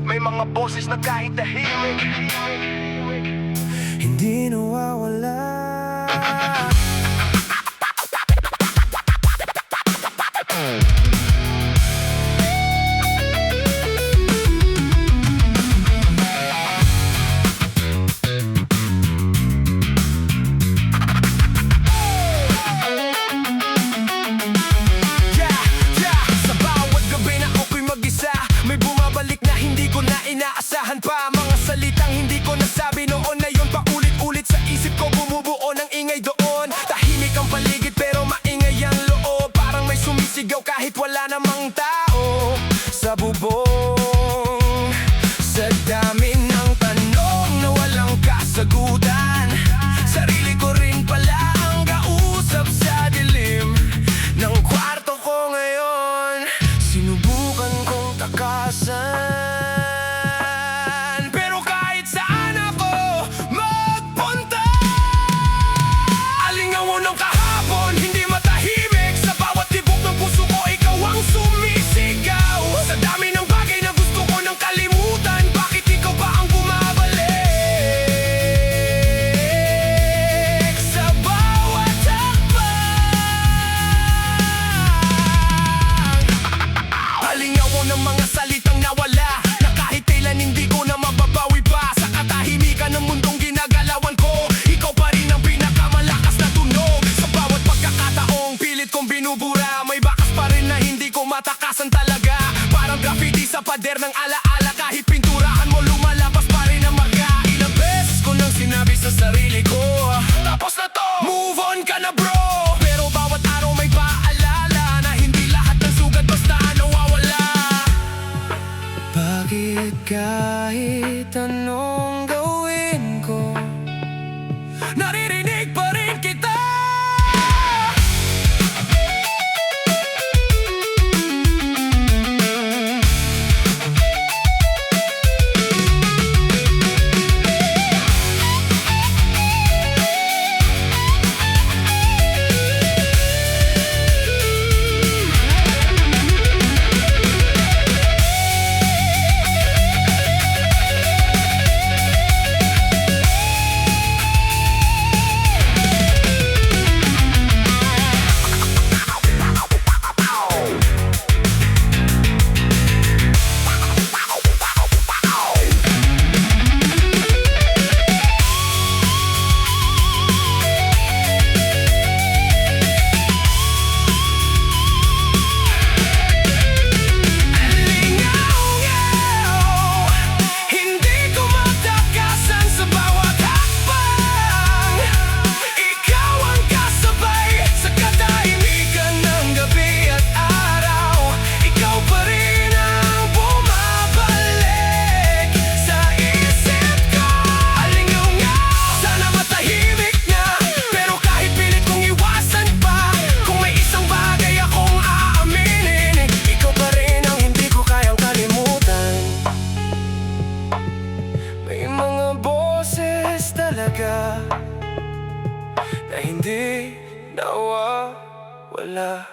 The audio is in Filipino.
May mga boses na kahit tahimik hindi nawawala. Inaasahan pa mga salitang hindi ko nasabi noon na yun paulit-ulit sa isip ko, bumubuo ng ingay doon. Tahimik ang paligid pero maingay ang loob, parang may sumisigaw kahit wala namang tao sa bubong. Sa dami ng tanong na walang kasagutan, sarili ko rin pala ang kausap sa dilim ng kwarto ko ngayon. Sinubukan kong takasan, ng mga salitang nawala na kahit kailan hindi ko na mababawi pa. Sa katahimikan ng mundong ginagalawan ko, ikaw pa rin ang pinakamalakas na tunog. Sa bawat pagkakataong pilit kong binubura, may bakas pa rin na hindi ko matakasan talaga. Parang graffiti sa pader ng alaala, kahit pinturahan mo lumalabas pa rin ang marka. Ilang beses ko nang sinabi sa sarili ko, tapos na to, move on ka na bro. Pero bawat araw may paalala na hindi lahat ng sugat basta nawawala. Bakit kahit anong gawin ko, naririnig pa rin kita? Na hindi nawawala.